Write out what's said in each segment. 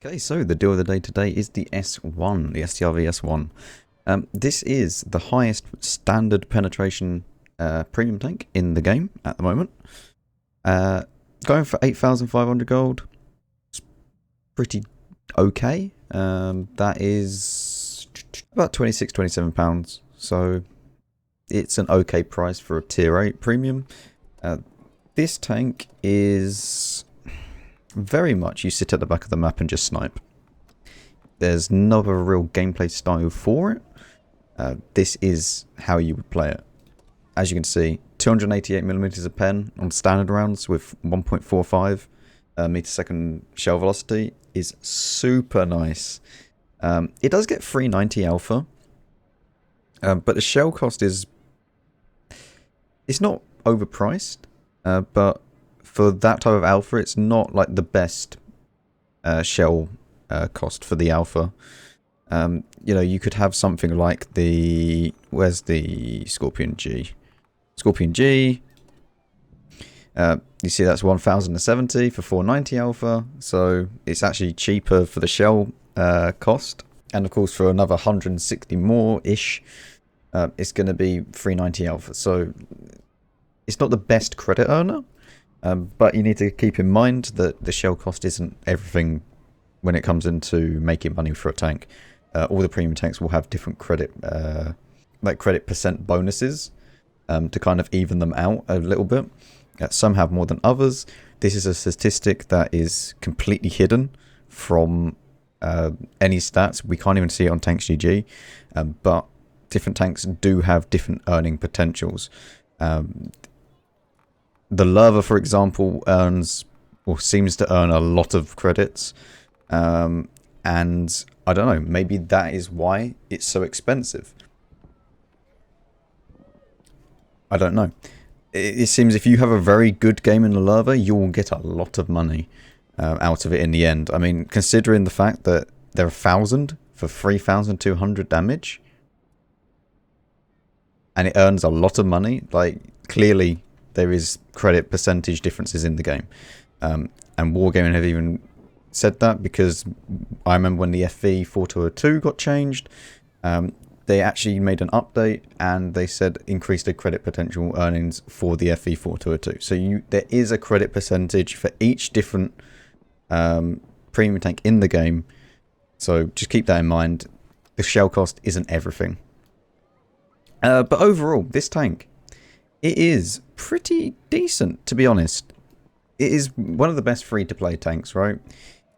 Okay, so the deal of the day today is the S1, the STRV S1. This is the highest standard penetration premium tank in the game at the moment. Going for 8,500 gold. It's pretty okay. That is about 26, 27 pounds. So it's an okay price for a tier 8 premium. This tank is very much you sit at the back of the map and just snipe. There's no real gameplay style for it. This is how you would play it. As you can see, 288mm of pen on standard rounds with 1.45 meter second shell velocity is super nice. It does get 390 alpha, but the shell cost is it's not overpriced, but for that type of alpha, it's not like the best shell cost for the alpha. You know, you could have something like the... Where's the Scorpion G? Scorpion G. You see that's 1070 for 490 alpha. So it's actually cheaper for the shell cost. And of course for another 160 more-ish, it's going to be 390 alpha. So it's not the best credit earner. But you need to keep in mind that the shell cost isn't everything when it comes into making money for a tank. All the premium tanks will have different credit, like credit percent bonuses to kind of even them out a little bit. Some have more than others. This is a statistic that is completely hidden from any stats. We can't even see it on TanksGG, but different tanks do have different earning potentials. The Lava, for example, earns or seems to earn a lot of credits. And I don't know, maybe that is why it's so expensive. I don't know. It seems if you have a very good game in the Lava, you will get a lot of money out of it in the end. I mean, considering the fact that they're 1,000 for 3,200 damage, and it earns a lot of money, like, clearly there is credit percentage differences in the game. And Wargaming have even said that, because I remember when the FV 4202 got changed, they actually made an update and they said increase the credit potential earnings for the FV 4202. So there is a credit percentage for each different premium tank in the game. So just keep that in mind. The shell cost isn't everything. But overall, this tank, it is pretty decent, to be honest. It is one of the best free-to-play tanks, right?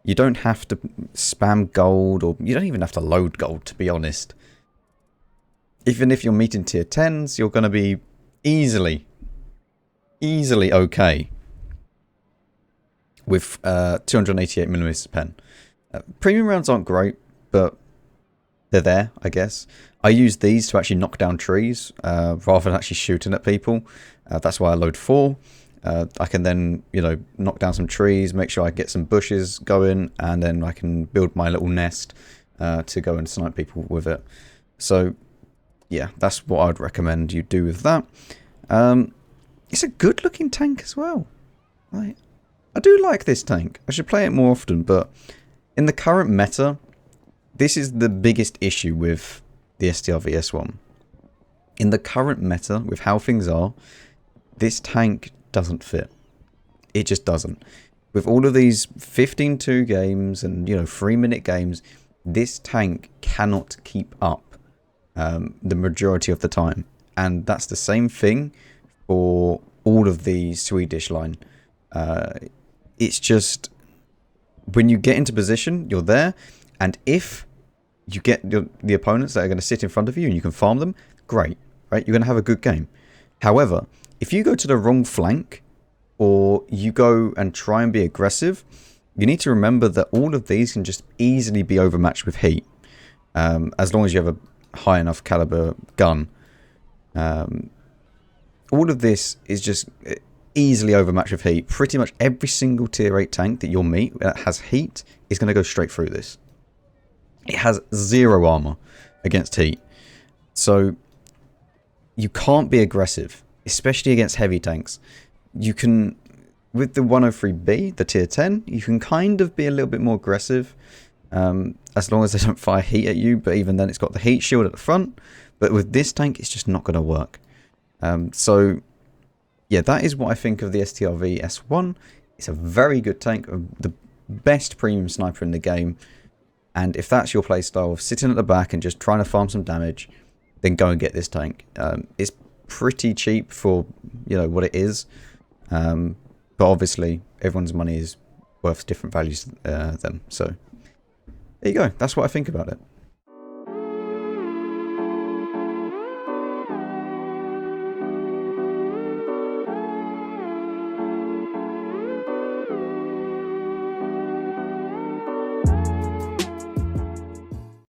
You don't have to spam gold, or you don't even have to load gold, to be honest. Even if you're meeting tier 10s, you're going to be easily okay with 288mm pen. Premium rounds aren't great, but they're there, I guess. I use these to actually knock down trees rather than actually shooting at people. That's why I load 4. I can then, you know, knock down some trees, make sure I get some bushes going, and then I can build my little nest to go and snipe people with it. So, yeah, that's what I'd recommend you do with that. It's a good-looking tank as well. I do like this tank. I should play it more often, but in the current meta, this is the biggest issue with the STRV S1. In the current meta, with how things are, this tank doesn't fit. It just doesn't. With all of these 15-2 games and, you know, 3-minute games, this tank cannot keep up the majority of the time. And that's the same thing for all of the Swedish line. It's just, when you get into position, you're there, and if you get the opponents that are going to sit in front of you and you can farm them, great, right? You're going to have a good game. However, if you go to the wrong flank, or you go and try and be aggressive, you need to remember that all of these can just easily be overmatched with heat, as long as you have a high enough caliber gun. All of this is just easily overmatched with heat. Pretty much every single tier 8 tank that you'll meet that has heat is going to go straight through this. It has 0 armor against heat. So you can't be aggressive, especially against heavy tanks. You can with the 103B, the tier 10, you can kind of be a little bit more aggressive, as long as they don't fire heat at you, but even then it's got the heat shield at the front. But with this tank, it's just not going to work. So, yeah, that is what I think of the STRV S1. It's a very good tank, the best premium sniper in the game. And if that's your playstyle of sitting at the back and just trying to farm some damage, then go and get this tank. It's pretty cheap for, you know, what it is. But obviously, everyone's money is worth different values then. So, there you go. That's what I think about it.